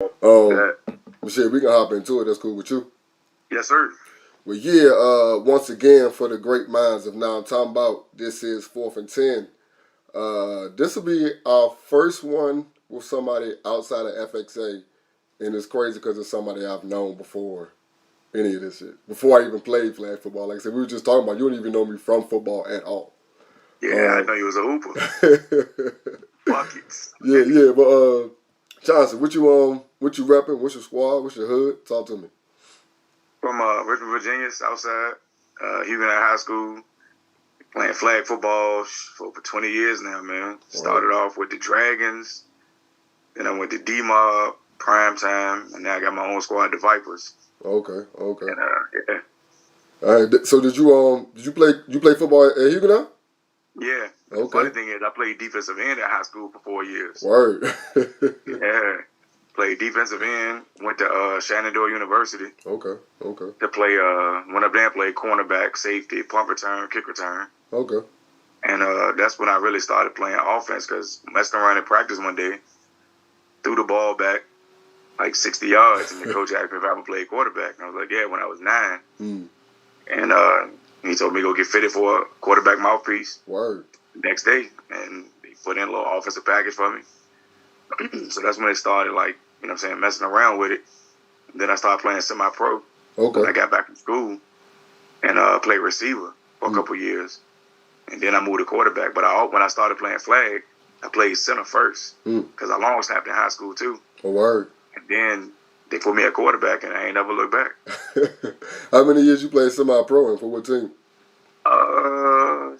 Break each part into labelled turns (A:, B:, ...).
A: Um,
B: That.
A: shit, we can hop into it. That's cool with you.
B: Yes, sir.
A: Well, yeah. Once again, for the great minds of now, I'm talking about. This is 4th and 10. This will be our first one with somebody outside of FXA, and it's crazy because it's somebody I've known before any of this shit. Before I even played flag football, like I said, we were just talking about. You don't even know me from football at all.
B: Yeah, I know you was a hooper. Buckets.
A: yeah, yeah. But Chauncey, what you repping? What's your squad? What's your hood? Talk to me.
B: From Richmond, Virginia, Southside, Huguenot High School, playing flag football for over 20 years now, man. Started off with the Dragons, then I went to D-Mob, Prime Time, and now I got my own squad, the Vipers.
A: Okay.
B: And, yeah.
A: All right. So did you play football at Huguenot?
B: Yeah.
A: Okay.
B: The funny thing is, I played defensive end at high school for 4 years.
A: Word.
B: Yeah. Played defensive end. Went to Shenandoah University.
A: Okay.
B: To play, went up there and played cornerback, safety, punt return, kick return.
A: Okay.
B: And that's when I really started playing offense because messing around in practice one day, threw the ball back like 60 yards, and the coach asked me if I ever played quarterback. And I was like, yeah, when I was 9. And he told me to go get fitted for a quarterback mouthpiece.
A: Word.
B: Next day, and he put in a little offensive package for me. So that's when it started, like, you know what I'm saying, messing around with it. And then I started playing semi-pro.
A: Okay.
B: When I got back from school and played receiver for a couple years. And then I moved to quarterback. But when I started playing flag, I played center first because I long snapped in high school too.
A: Oh, word.
B: And then they put me at quarterback, and I ain't never looked back.
A: How many years you played semi-pro and for what team?
B: I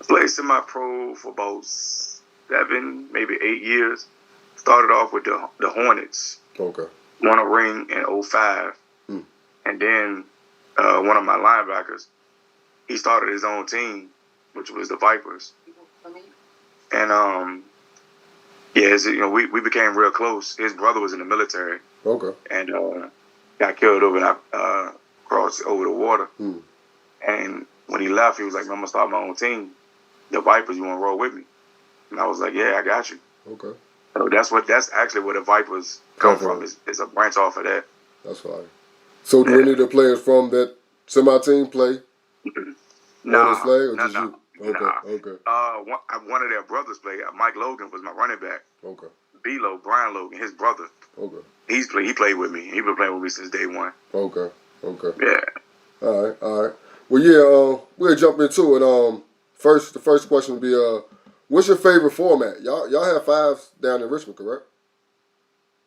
B: played semi-pro for about 7, maybe 8 years. Started off with the Hornets.
A: Okay.
B: Won a ring in 2005. And then one of my linebackers, he started his own team, which was the Vipers. And we became real close. His brother was in the military.
A: Okay.
B: And got killed over and crossed over the water. And when he left, he was like, I'm gonna start my own team. The Vipers, you wanna roll with me? And I was like, yeah, I got you.
A: Okay.
B: So that's actually where the Vipers come from. Is a branch off of that.
A: That's fine. So do any of the players from that semi-team play?
B: Nah.
A: You? Okay.
B: Nah.
A: Okay.
B: One of their brothers played. Mike Logan was my running back.
A: Okay.
B: B-Lo, Brian Logan, his brother.
A: Okay.
B: He played with me. He been playing with me since day one.
A: Okay.
B: Yeah.
A: All right. Well, yeah. We'll jump into it. The first question would be what's your favorite format? Y'all have 5s down in Richmond, correct?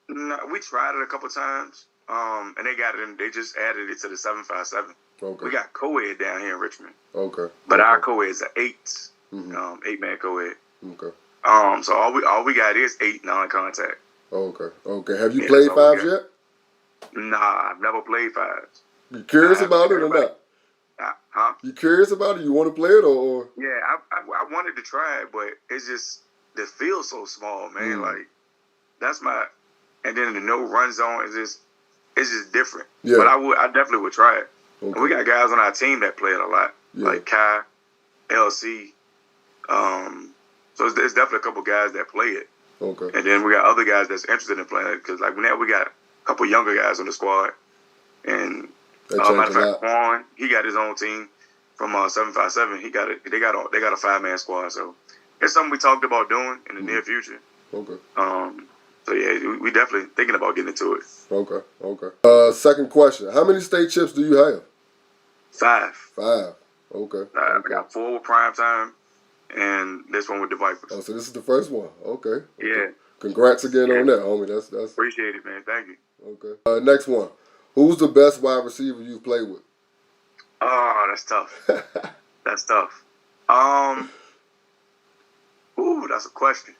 B: No, we tried it a couple times. And they got it in. They just added it to the 757.
A: Okay.
B: We got co-ed down here in Richmond.
A: Okay.
B: But our co-ed's are 8s. 8-man co-ed.
A: Okay.
B: So all we got is 8 non-contact.
A: Okay. Have you played 5s yet?
B: Nah, I've never played 5s.
A: You curious about it or not?
B: Huh?
A: You curious about it? You want to play it or?
B: Yeah, I wanted to try it, but it's just the field's so small, man. Like that's my, and then the no run zone is just different.
A: Yeah.
B: But I definitely would try it.
A: Okay.
B: And we got guys on our team that play it a lot, like Kai, LC. So there's definitely a couple guys that play it.
A: Okay.
B: And then we got other guys that's interested in playing it because like now we got a couple younger guys on the squad. And matter of fact, Quan, he got his own team from 757. They got a 5-man squad. So it's something we talked about doing in the near future.
A: Okay.
B: So yeah, we definitely thinking about getting into it.
A: Okay. Second question: how many state chips do you have?
B: 5.
A: 5. Okay.
B: I got 4 with Prime Time, and this one with the Vipers.
A: Oh, so this is the first one. Okay.
B: Yeah.
A: Congrats again on that, homie. That's
B: appreciate it, man. Thank you.
A: Okay. Next one: who's the best wide receiver you've played with?
B: Oh, that's tough. That's tough. Ooh, that's a question.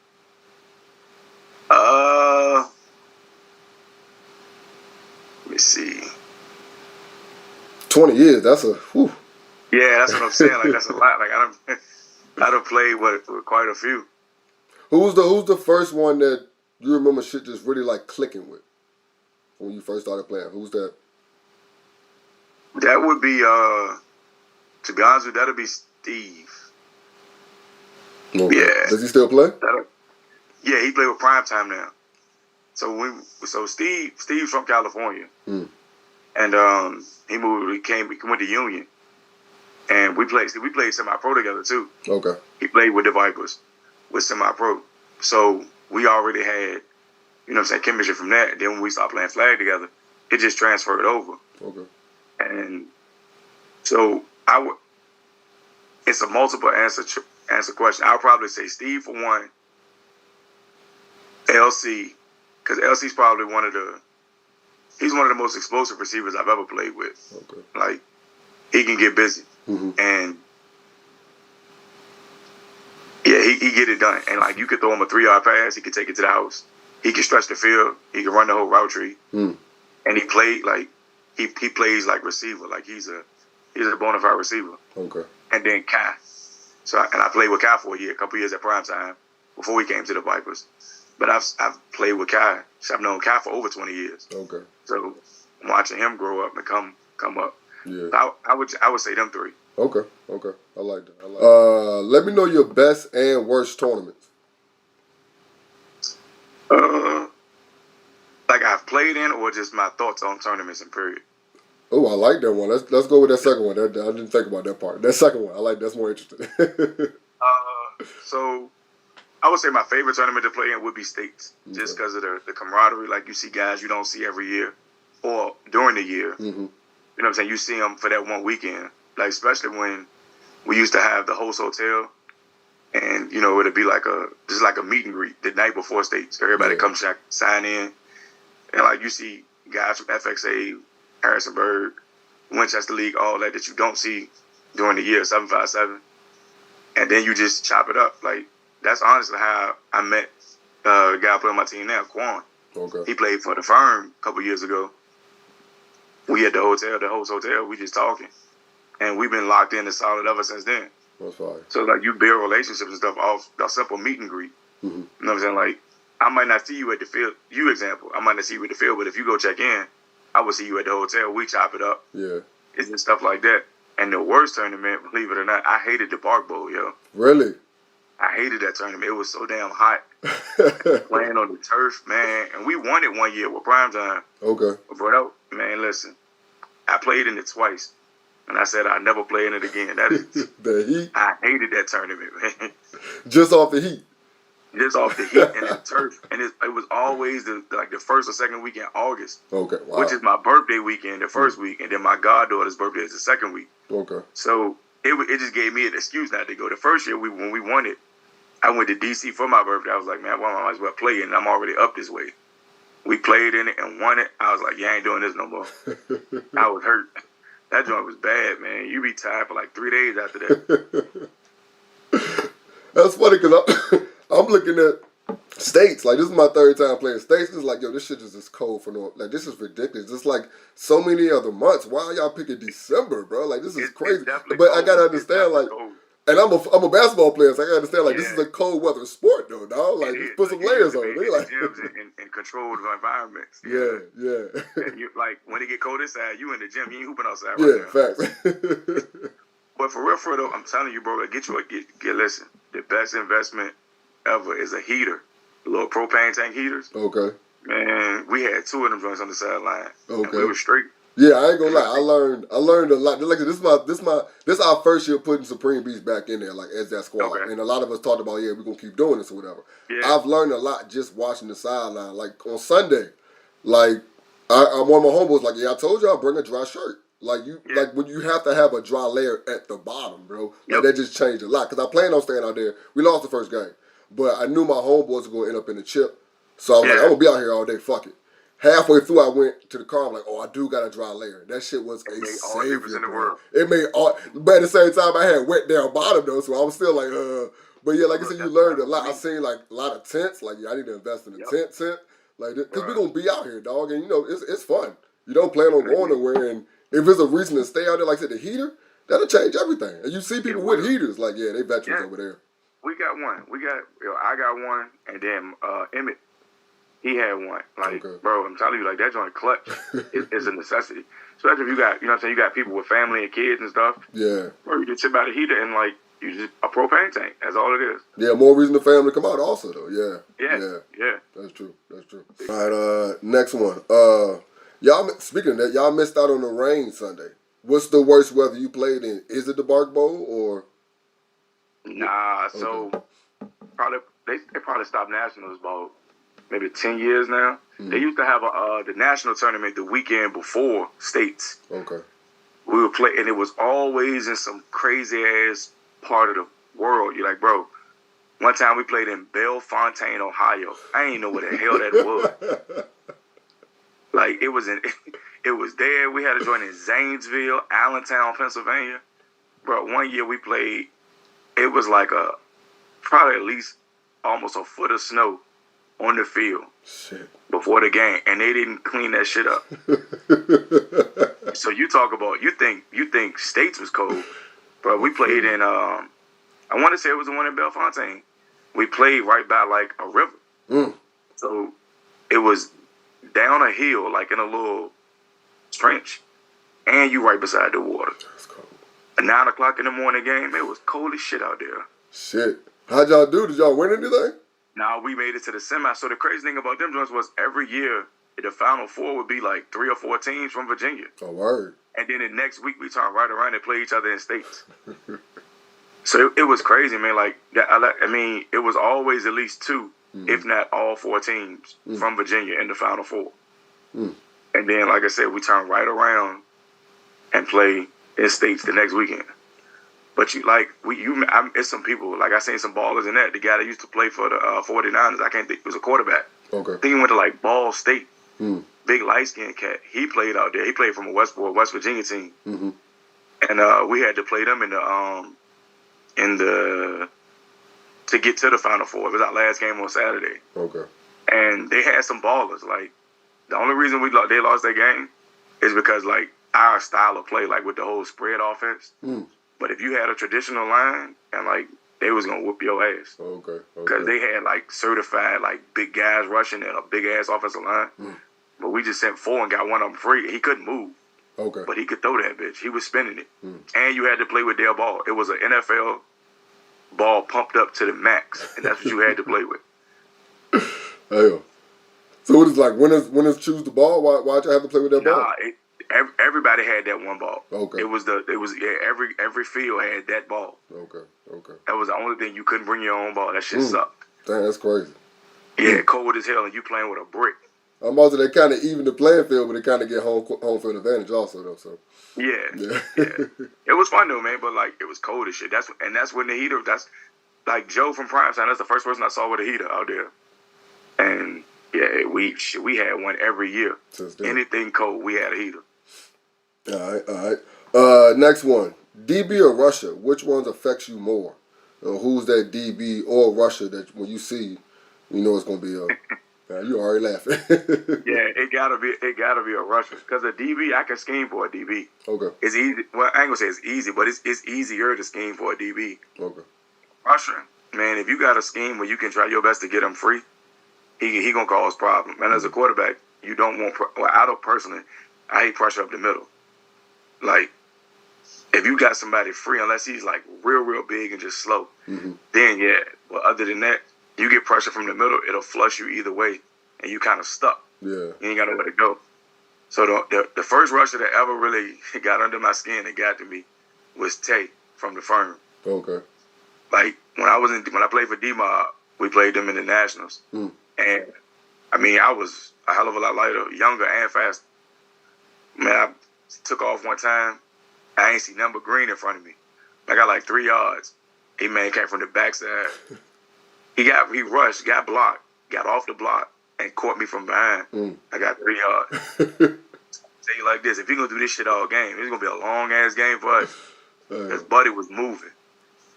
B: Let me see.
A: 20 years. That's a whew.
B: Yeah, that's what I'm saying. Like that's a lot. Like I don't play with quite a few.
A: Who's the first one that you remember shit just really like clicking with when you first started playing? Who's that?
B: That would be to be honest with you, that'd be Steve.
A: Okay.
B: Yeah.
A: Does he still play?
B: Yeah, he played with Primetime now. So Steve's from California, and he went to Union, and we played semi-pro together too.
A: Okay.
B: He played with the Vipers, with semi-pro. So we already had, chemistry from that. Then when we started playing flag together, it just transferred over.
A: Okay.
B: And so it's a multiple answer question. I'll probably say Steve for one, LC, because LC's probably he's one of the most explosive receivers I've ever played with.
A: Okay.
B: Like, he can get busy.
A: Mm-hmm.
B: And yeah, he get it done. And like, you could throw him a 3-yard pass, he could take it to the house. He can stretch the field. He can run the whole route tree.
A: Mm.
B: And he played like he plays like receiver. Like he's a bona fide receiver.
A: Okay.
B: And then Kai. I played with Kai for a couple years at Primetime before he came to the Vipers. But I've played with Kai. I've known Kai for over 20 years.
A: Okay.
B: So watching him grow up and come up.
A: Yeah.
B: I would say them three.
A: Okay. I like that. Let me know your best and worst tournaments.
B: Like I've played in, or just my thoughts on tournaments and period.
A: Oh, I like that one. Let's go with that second one. I didn't think about that part. That second one, I like. That's more interesting.
B: So I would say my favorite tournament to play in would be states, just because of the camaraderie. Like, you see guys you don't see every year or during the year.
A: Mm-hmm.
B: You know what I'm saying? You see them for that one weekend. Like, especially when we used to have the host hotel, and it'd be just like a meet and greet the night before states. Everybody come sign in, and like you see guys from FXA, Harrisonburg, Winchester League, all that you don't see during the year, 757, and then you just chop it up. Like, that's honestly how I met a guy playing on my team now, Quan.
A: Okay.
B: He played for the Firm a couple years ago. We at the host hotel, we just talking. And we've been locked in and solid ever since then.
A: That's fine.
B: So, like, you build relationships and stuff off a simple meet and greet.
A: Mm-hmm.
B: You know what I'm saying? Like, I might not see you at the field. I might not see you at the field, but if you go check in, I will see you at the hotel. We chop it up.
A: Yeah.
B: It's just stuff like that. And the worst tournament, believe it or not, I hated the Bark Bowl, yo.
A: Really?
B: I hated that tournament. It was so damn hot. Playing on the turf, man. And we won it one year with Primetime.
A: Okay.
B: But, man, listen. I played in it twice. And I said I'd never play in it again. That is
A: the heat?
B: I hated that tournament, man.
A: Just off the heat?
B: Just off the heat and the turf. And it was always the first or second week in August.
A: Okay, wow.
B: Which is my birthday weekend, the first week. And then my goddaughter's birthday is the second week.
A: Okay.
B: So it just gave me an excuse not to go. The first year when we won it, I went to D.C. for my birthday. I was like, man, well, I might as well play it, and I'm already up this way. We played in it and won it. I was like, yeah, I ain't doing this no more. I was hurt. That joint was bad, man. You be tired for like 3 days after that.
A: That's funny because I'm looking at states. Like, this is my third time playing states. It's like, yo, this shit is just cold for no. Like, this is ridiculous. It's like so many other months. Why are y'all picking December, bro? Like, this is crazy. But I gotta understand, like, and I'm a basketball player, so I gotta understand, like, this is a cold weather sport, though, dog. Like, just put some layers on it. They like
B: gyms and controlled environments.
A: Yeah.
B: And you, like, when it get cold inside, you in the gym, you ain't hooping outside
A: right
B: now.
A: Facts.
B: But for real, though, I'm telling you, bro, listen, the best investment ever is a heater. The little propane tank heaters.
A: Okay.
B: Man, we had 2 of them joints on the sideline.
A: Okay.
B: And we were straight.
A: Yeah, I ain't gonna lie. I learned a lot. Like, this our first year putting Supreme Beach back in there, like, as that squad. Okay. And a lot of us talked about, we're gonna keep doing this or whatever. Yeah. I've learned a lot just watching the sideline. Like, on Sunday, like, I'm one of my homeboys, like, I told y'all, bring a dry shirt. Like, like, when you have to have a dry layer at the bottom, bro. Like, that just changed a lot. Because I planned on staying out there. We lost the first game. But I knew my homeboys were going to end up in the chip. So I was like, I'm going to be out here all day. Fuck it. Halfway through, I went to the car. I'm like, I do got a dry layer. That shit was a savior,
B: in the world.
A: It made all. But at the same time, I had wet down bottom, though. So I was still like, But yeah, like I said, you learned a lot. I seen, like, a lot of tents. Like, I need to invest in a tent. Like, because we're going to be out here, dog. And, it's fun. You don't plan on going nowhere. And if there's a reason to stay out there, like I said, the heater, that'll change everything. And you see people with heaters, like, they veterans over there.
B: We got one. I got one, and then Emmett, he had one. Like, bro, I'm telling you, like, that joint clutch is a necessity. Especially if you got, you got people with family and kids and stuff.
A: Yeah.
B: Bro, you just sit by the heater and, like, You just a propane tank. That's all it is.
A: Yeah, more reason the family come out also though. Yeah.
B: Yeah.
A: That's true. All right, next one. Y'all speaking of that, y'all missed out on the rain Sunday. What's the worst weather you played in? Is it the Bark Bowl or?
B: Nah.
A: Okay.
B: So probably they probably stopped nationals about maybe 10 years now.
A: Mm-hmm.
B: They used to have the national tournament the weekend before states.
A: Okay.
B: We would play, and it was always in some crazy ass part of the world. You're like, bro. One time we played in Bellefontaine, Ohio. I ain't know what the hell that was. Like it was there. We had to join in Zanesville, Allentown, Pennsylvania. Bro, one year we played. It was like probably at least almost a foot of snow on the field.
A: Shit. Before
B: the game, and they didn't clean that shit up. So you talk about you think states was cold, bro. We played in I want to say it was the one in Bellefontaine. We played right by like a river. So it was down a hill, like in a little trench, and you right beside the water.
A: That's cold.
B: A 9 o'clock in the morning game, it was cold as shit out there.
A: Shit. How'd y'all do? Did y'all win anything?
B: Nah, we made it to the semi. So the crazy thing about them joints was every year, the Final Four would be like 3 or 4 teams from Virginia.
A: Oh, word.
B: And then the next week, we turn right around and play each other in states. So it was crazy, man. Like, I mean, it was always at least 2, if not all 4 teams from Virginia in the Final Four. And then, like I said, we turn right around and play in states the next weekend. But it's some people, like I seen some ballers in that. The guy that used to play for the 49ers, I can't think, he was a quarterback.
A: Okay.
B: I think he went to like Ball State. Big light-skinned cat. He played out there. He played from a West Virginia team. And we had to play them to get to the Final Four. It was our last game on Saturday.
A: Okay.
B: And they had some ballers. Like, the only reason they lost that game is because, like, our style of play, like with the whole spread offense. But if you had a traditional line, and, like, they was going to whoop your ass.
A: Okay.
B: Because they had, like, certified, like, big guys rushing and a big-ass offensive line. But we just sent 4 and got one of them free. He couldn't move.
A: Okay.
B: But he could throw that bitch. He was spinning it. And you had to play with their ball. It was an NFL ball pumped up to the max. And that's what you had to play with.
A: Hell. So it was like winners choose the ball? Why'd you have to play with that ball?
B: Everybody had that one ball.
A: Okay.
B: Every field had that ball.
A: Okay.
B: That was the only thing. You couldn't bring your own ball. That shit sucked.
A: Dang, that's crazy.
B: Yeah, cold as hell, and you playing with a brick.
A: I'm also they kind of even the playing field, but they kind of get home field advantage also though. So
B: yeah. It was fun though, man. But like it was cold as shit. That's when the heater. That's like Joe from Primetime. That's the first person I saw with a heater out there. And yeah, we had one every year. Anything cold, we had a heater.
A: All right. Next one, DB or rusher. Which ones affects you more? Who's that DB or rusher that when you see, you know it's gonna be a. You already laughing.
B: Yeah, it gotta be a rusher because a DB I can scheme for a DB.
A: Okay.
B: It's easy. Well, I ain't gonna say it's easy, but it's easier to scheme for a DB.
A: Okay.
B: Rusher, man, if you got a scheme where you can try your best to get him free, he gonna cause problems. And as a quarterback, you don't want. I don't personally. I hate pressure up the middle. Like, if you got somebody free, unless he's like real big and just slow, then yeah. But other than that, you get pressure from the middle, it'll flush you either way, and you kind of stuck.
A: Yeah.
B: You ain't got nowhere to go. So the first rusher that ever really got under my skin and got to me was Tay from the firm.
A: Okay.
B: Like when I played for D-Mob, we played them in the Nationals, and I mean I was a hell of a lot lighter, younger and faster. Man, I took off one time. I ain't see nothing but green in front of me. I got like 3 yards. He came from the backside. He rushed, got blocked, got off the block, and caught me from behind. I got 3 yards. Tell you like this, if you're going to do this shit all game, it's going to be a long-ass game for us. Because Buddy was moving.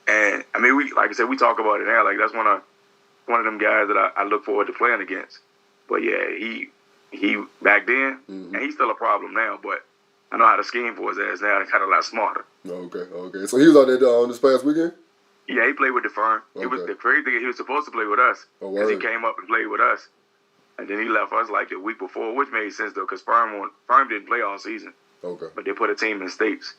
B: And, I mean, like I said, we talk about it now. Like, that's one of them guys that I look forward to playing against. But, yeah, he back then, and he's still a problem now, but I know how to scheme for his ass now. He's got a lot smarter.
A: Okay. So he was out there on this past weekend?
B: Yeah, he played with the firm.
A: Okay.
B: It was the crazy thing. He was supposed to play with us because he came up and played with us, and then he left us like the week before, which made sense though because firm didn't play all season.
A: Okay.
B: But they put a team in states,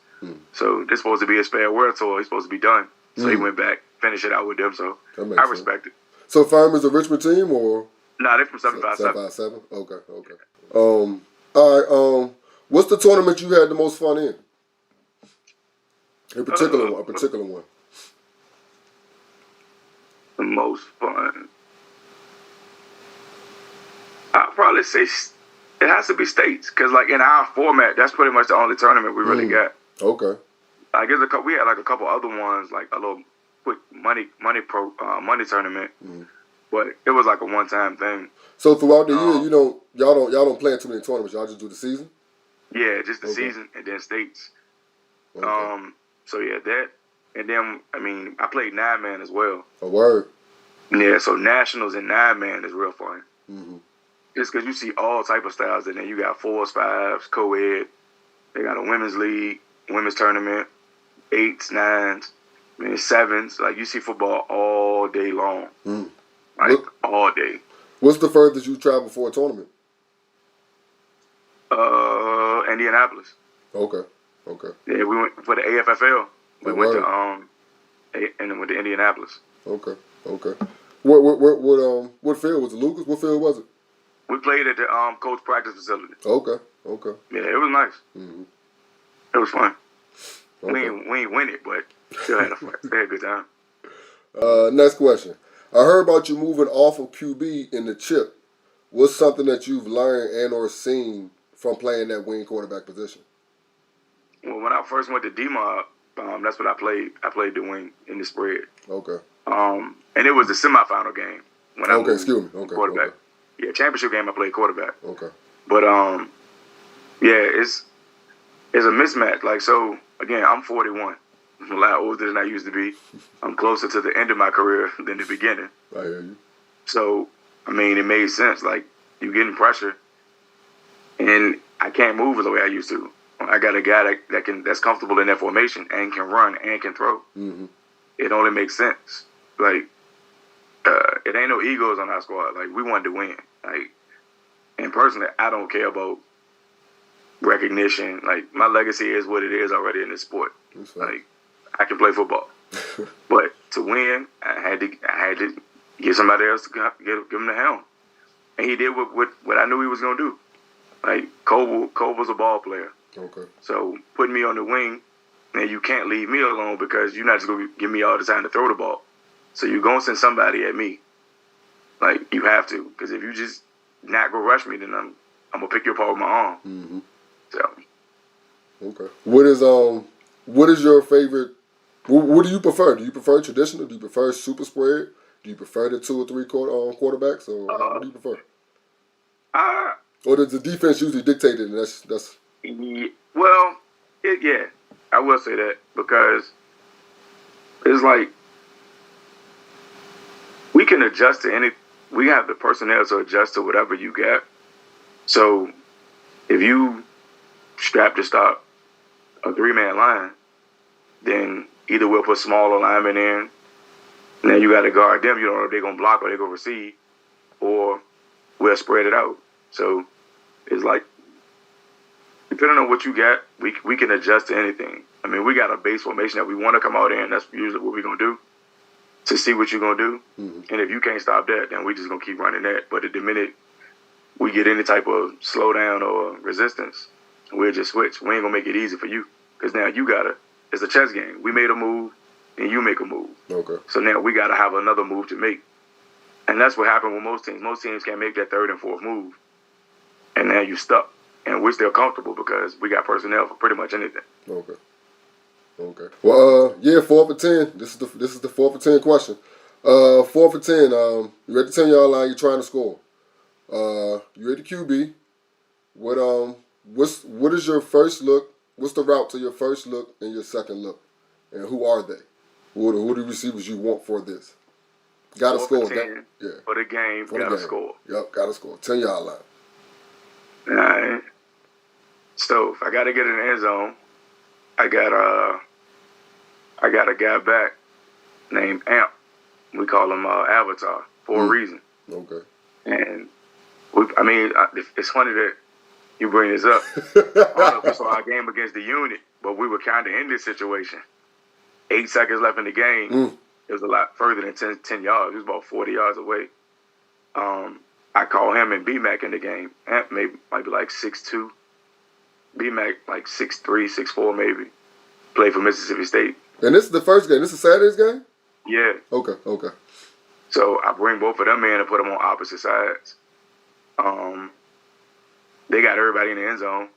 B: so this supposed to be his farewell tour. He's supposed to be done, So he went back, finished it out with them. So I respect it.
A: So Firm is a Richmond team or?
B: Nah, they're from 757.
A: 757. Okay. All right. What's the tournament you had the most fun in? A particular one.
B: The most fun. I'd probably say it has to be states, because like in our format, that's pretty much the only tournament we really got.
A: Okay.
B: I guess we had like a couple other ones, like a little quick money tournament, but it was like a one-time thing.
A: So throughout the year, y'all don't play in too many tournaments. Y'all just do the season.
B: Yeah, just the season and then states.
A: Okay.
B: So yeah, that, and then I played 9-man as well.
A: A word.
B: Yeah, so nationals and 9-man is real fun.
A: Mm-hmm.
B: Just because you see all type of styles, and then you got 4s, 5s, co-ed. They got a women's league, women's tournament, 8s, 9s, 7s. Like you see football all day long, all day.
A: What's the furthest you travel for a tournament?
B: Indianapolis.
A: Okay.
B: Yeah, we went for the AFFL. We went to Indianapolis.
A: Okay. What field was it, Lucas? What field was it?
B: We played at the coach practice facility.
A: Okay.
B: Yeah, it was nice.
A: Mm-hmm.
B: It was fun.
A: Okay.
B: We ain't win it, but still had a good time.
A: Next question. I heard about you moving off of QB in the chip. What's something that you've learned and or seen from playing that wing quarterback position?
B: Well, when I first went to D-Mob, that's what I played. I played the wing in the spread.
A: Okay.
B: And it was the semifinal game when I moved
A: excuse me. Okay.
B: quarterback.
A: Okay.
B: Yeah, championship game I played quarterback.
A: Okay.
B: But yeah, it's a mismatch. Like, so again, I'm 41. I'm a lot older than I used to be. I'm closer to the end of my career than the beginning.
A: I hear you.
B: So it made sense. Like, you getting pressure, and I can't move the way I used to. I got a guy that's comfortable in that formation and can run and can throw.
A: Mm-hmm.
B: It only makes sense. Like, it ain't no egos on our squad. Like, we wanted to win. Like, and personally, I don't care about recognition. Like, my legacy is what it is already in this sport. Like, I can play football, but to win, I had to get somebody else to give him the helm, and he did what I knew he was gonna do. Like, Cole was a ball player.
A: Okay.
B: So putting me on the wing, and you can't leave me alone because you're not just gonna give me all the time to throw the ball. So you're gonna send somebody at me. Like, you have to, because if you just not go rush me, then I'm gonna pick you apart with my arm.
A: Mm-hmm.
B: So.
A: Okay. What is your favorite? What do you prefer? Do you prefer traditional? Do you prefer super spread? Do you prefer the 2 or 3 quarterbacks? Or what do you prefer? Or does the defense usually dictate it? And that's.
B: Well, yeah, I will say that, because it's like we can adjust to any. We have the personnel to adjust to whatever you got. So if you strap to stop a 3-man line, then either we'll put smaller linemen in, and then you got to guard them. You don't know if they're going to block or they're going to receive, or we'll spread it out. So it's like, depending on what you got, we can adjust to anything. We got a base formation that we want to come out in. That's usually what we're going to do to see what you're going to do.
A: Mm-hmm.
B: And if you can't stop that, then we just going to keep running that. But at the minute we get any type of slowdown or resistance, we'll just switch. We ain't going to make it easy for you, because now you got to. It's a chess game. We made a move, and you make a move.
A: Okay.
B: So now we got to have another move to make. And that's what happened with most teams. Most teams can't make that 3rd and 4th move. And now you stuck. And we're still comfortable because we got personnel for pretty much anything.
A: Okay. Well, 4th and 10. This is the 4th and 10 question. 4th and 10. You're at the 10-yard line. You're trying to score. You're at the QB. What is your first look? What's the route to your first look and your second look? And who are they? Who are the receivers you want for this? Got to score.
B: 10, for the game, got to score.
A: Yep, got to score. 10-yard line.
B: All right. So if I got to get in the end zone, I got a guy back named Amp. We call him Avatar for a reason.
A: Okay.
B: And it's funny that you bring this up. We saw our game against the unit, but we were kind of in this situation. 8 seconds left in the game. It was a lot further than 10 yards. It was about 40 yards away. I call him and B-Mac in the game. Amp might be like 6'2". B-Mac like 6'3", 6'4" maybe. Played for Mississippi State.
A: And this is the first game. This is Saturday's game?
B: Yeah.
A: Okay.
B: So I bring both of them in and put them on opposite sides. They got everybody in the end zone.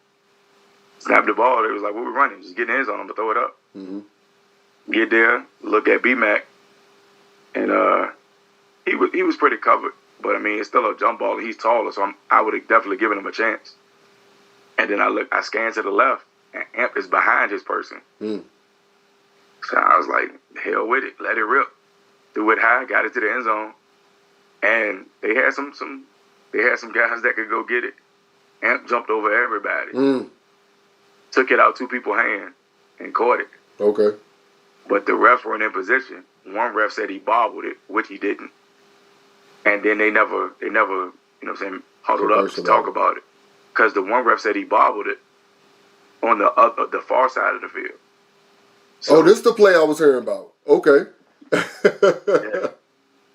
B: Snap the ball. They was like, what we running? Just get in the end zone. I'm going to throw it up.
A: Mm-hmm.
B: Get there, look at B-Mac. And he was pretty covered. But, I mean, it's still a jump ball. He's taller, so I would have definitely given him a chance. And then I scanned to the left, and Amp is behind his person. So I was like, hell with it. Let it rip. Threw it high, got it to the end zone. And they had some guys that could go get it. Amp jumped over everybody. Took it out 2 people's hand and caught it.
A: Okay.
B: But the refs weren't in position. One ref said he bobbled it, which he didn't. And then they never, you know what I'm saying, huddled up to talk about it. Because the one ref said he bobbled it on the far side of the field. So,
A: this is the play I was hearing about. Okay.
B: Yeah.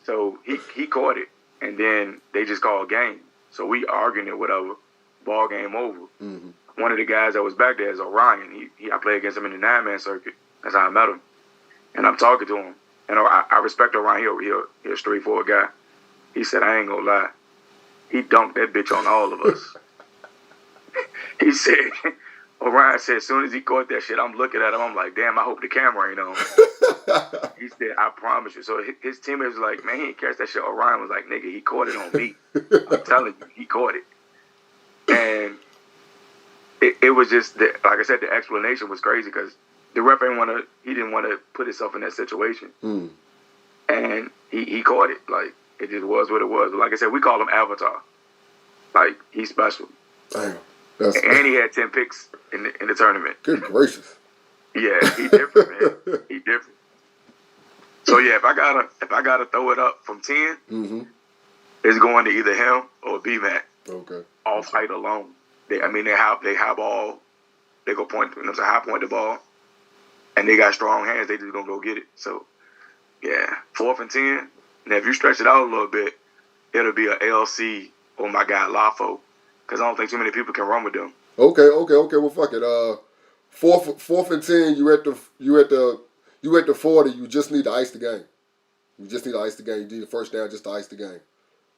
B: So he caught it, and then they just called game. So we arguing it, whatever. Ball game over.
A: Mm-hmm.
B: One of the guys that was back there is Orion. I played against him in the 9-man circuit. That's how I met him. And I'm talking to him. And I respect Orion. He's a straightforward guy. He said, I ain't gonna lie. He dunked that bitch on all of us. He said, Orion said, as soon as he caught that shit, I'm looking at him. I'm like, damn, I hope the camera ain't on. He said, I promise you. So his teammates was like, man, he didn't catch that shit. Orion was like, nigga, he caught it on me. I'm telling you, he caught it. And it was just, like I said, the explanation was crazy because the ref didn't want to put himself in that situation. And he caught it. Like, it just was what it was. But like I said, we call him Avatar. Like, he's special.
A: Damn.
B: And he had 10 picks in the tournament.
A: Good gracious.
B: Yeah, he different, man. He different. So yeah, if I gotta throw it up from 10, it's going to either him or B-Mac.
A: Okay.
B: All fight alone. They have ball. They go point. It's a high point the ball, and they got strong hands. They just gonna go get it. So yeah, 4th and 10. Now if you stretch it out a little bit, it'll be a LC or my guy Lafo, because I don't think too many people can run with them.
A: Okay. Well, fuck it. 4th and 10. You at the 40. You just need to ice the game. You need the first down just to ice the game.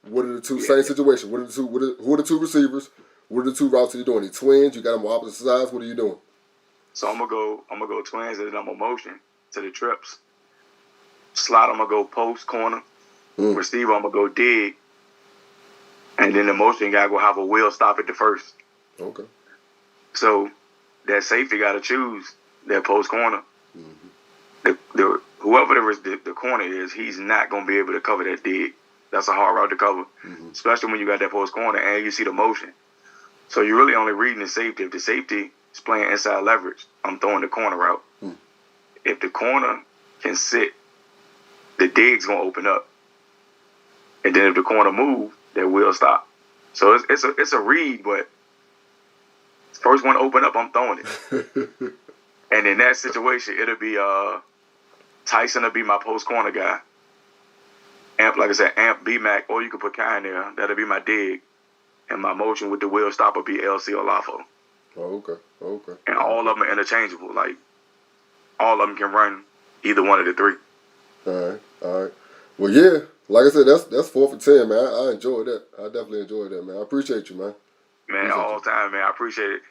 A: What are the two same situation? Who are the 2 receivers? What are the 2 routes that you're doing? The twins? You got them on opposite sides. What are you doing?
B: So I'm gonna go twins, and then I'm gonna motion to the trips. Slot, I'm gonna go post corner. Receiver, I'm gonna go dig. And then the motion guy gonna have a wheel stop at the first.
A: Okay.
B: So that safety got to choose that post corner. Whoever the corner is, he's not gonna be able to cover that dig. That's a hard route to cover, especially when you got that post corner and you see the motion. So you're really only reading the safety. If the safety is playing inside leverage, I'm throwing the corner route. If the corner can sit, the dig's gonna open up, and then if the corner move, that will stop. So it's a read, but first one open up, I'm throwing it. And in that situation, it'll be Tyson will be my post corner guy. Amp, like I said, Amp, B-Mac, or you can put Kai in there. That'll be my dig. And my motion with the wheel stop will be LC or Lafo.
A: Oh, okay.
B: And all of them are interchangeable. Like, all of them can run either one of the 3.
A: All right. Well, yeah, like I said, that's 4th and 10, man. I enjoyed that. I definitely enjoyed that, man. I appreciate you, man.
B: Man, all time, man. I appreciate it.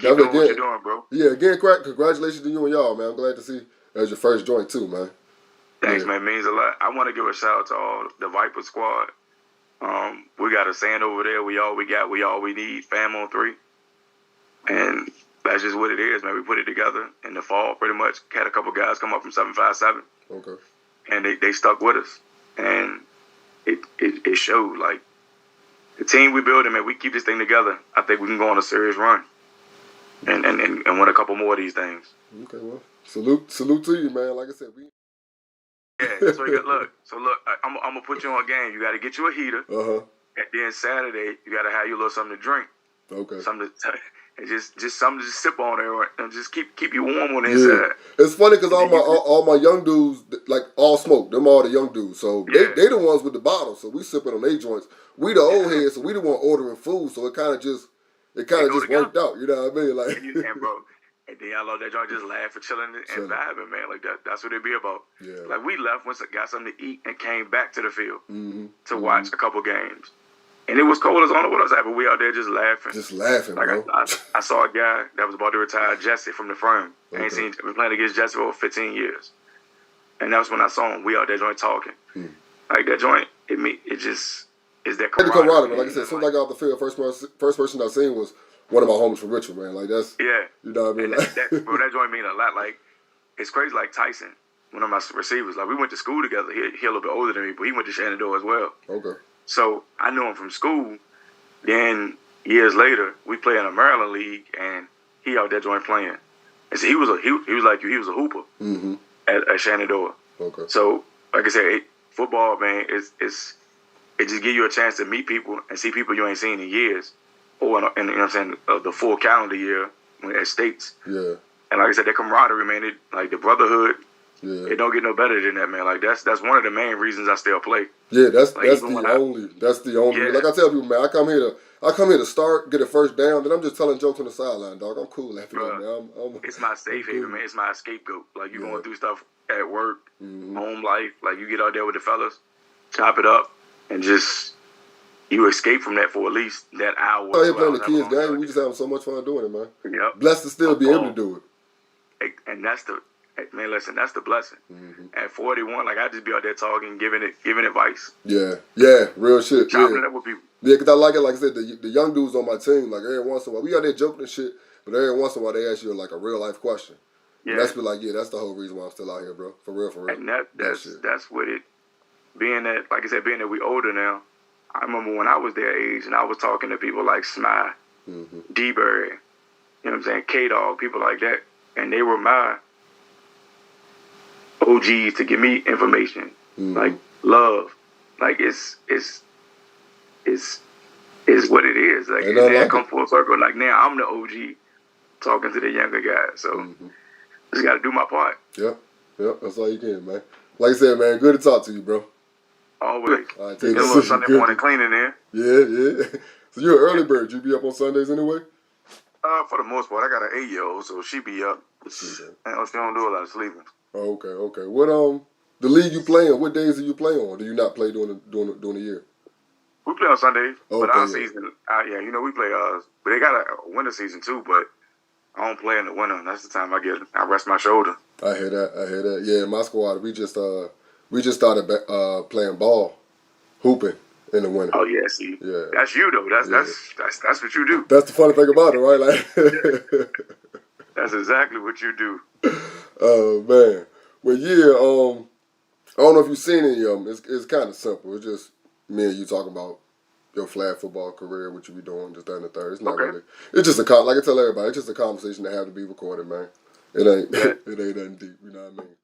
A: Keep
B: doing what you're doing, bro.
A: Yeah, again, congratulations to you and y'all, man. I'm glad to see that was your first joint, too, man.
B: Thanks, man. It means a lot. I want to give a shout out to all the Viper squad. We got a sand over there. We all we need. Fam on 3. And that's just what it is, man. We put it together in the fall, pretty much. Had a couple guys come up from 757.
A: Okay.
B: And they stuck with us. And it showed. Like, the team we building, man, we keep this thing together. I think we can go on a serious run and win a couple more of these things.
A: Okay, well, salute to you, man. Like I said,
B: yeah, that's what you got. Look, I'm gonna put you on a game. You got to get you a heater. And then Saturday, you got to have you a little something to drink.
A: Okay.
B: and just something to just sip on there and just keep you warm on the inside.
A: It's funny because all my young dudes, like, all smoke. Them all the young dudes. So they the ones with the bottles. So we sipping on their joints. We the old heads, so we the one ordering food. So it kind of just worked out. You know what I mean? Like,
B: and bro, and then I love that y'all just laughing, chilling, and vibing, man. Like that's what it be about.
A: Yeah.
B: Like we left once I got something to eat and came back to the field to watch a couple games. And it was cold as on what I was at, but we out there just laughing.
A: Just laughing,
B: like
A: bro.
B: I saw a guy that was about to retire, Jesse from the firm. I ain't seen been playing against Jesse for over 15 years. And that was when I saw him. We out there joint talking. Like that joint, it just is that
A: camaraderie. Man. Like I said, as soon as I got off the field, first person I seen was one of my homies from Richmond, man. Like that's you know what I mean.
B: Like, that joint mean a lot. Like it's crazy. Like Tyson, one of my receivers. Like we went to school together. He a little bit older than me, but he went to Shenandoah as well.
A: Okay. So
B: I knew him from school. Then years later, we play in a Maryland league, and he out there joint playing. And so he was like you. He was a hooper at Shenandoah. Okay. So like I said, football, man, it just gives you a chance to meet people and see people you ain't seen in years, or in you know what I'm saying, the full calendar year at states. Yeah. And like I said, that camaraderie, man, like the brotherhood. Yeah. It don't get no better than that, man. Like that's one of the main reasons I still play.
A: Yeah, that's the only. Yeah. Like I tell people, man, I come here to start, get a first down, then I'm just telling jokes on the sideline, dog. I'm cool after that, man.
B: It's my safe haven, man. It's my scapegoat. Like you going through stuff at work, home life, like you get out there with the fellas, chop it up, and just you escape from that for at least that hour.
A: Oh, here playing the kids' game. We just having so much fun doing it, man. Yep. Blessed to still be able to do
B: it. And that's the. Man, listen, that's the blessing. At 41, like I just be out there talking, giving advice.
A: Yeah, real shit.
B: Chopping it up with people.
A: Yeah, because I like it. Like I said, the young dudes on my team, like every once in a while, we out there joking and shit, but every once in a while they ask you like a real life question. Yeah, and that's be like, that's the whole reason why I'm still out here, bro. For real.
B: And that's what it. Being that, like I said, being that we older now. I remember when I was their age and I was talking to people like Smy, D-Berry, you know what I'm saying, K-Dog, people like that, and they were my OGs to give me information, like love, like it's what it is. Like and then come full circle. Like now I'm the OG talking to the younger guys, so just got to do my part. Yep,
A: that's all you can, man. Like I said, man, good to talk to you, bro.
B: Always. All right, take a little Sunday morning cleaning there.
A: Yeah. So you're an early bird. You be up on Sundays anyway?
B: For the most part, I got an 8-year-old, so she be up. And she don't do a lot of sleeping.
A: Okay. What the league you play in? What days do you play on? Do you not play during the year?
B: We play on Sundays, but our season, you know, we play. But they got a winter season too. But I don't play in the winter. That's the time I rest my shoulder.
A: I hear that. Yeah, my squad, we just started playing ball, hooping in the winter.
B: Oh yeah, see, that's you though. That's what you do.
A: That's the funny thing about it, right? Like,
B: that's exactly what you do.
A: Oh man. Well, I don't know if you've seen any of them. It's kind of simple. It's just me and you talking about your flag football career, what you be doing, just that and the third. It's not really. It's just like I tell everybody, it's just a conversation that have to be recorded, man. It ain't nothing deep. You know what I mean?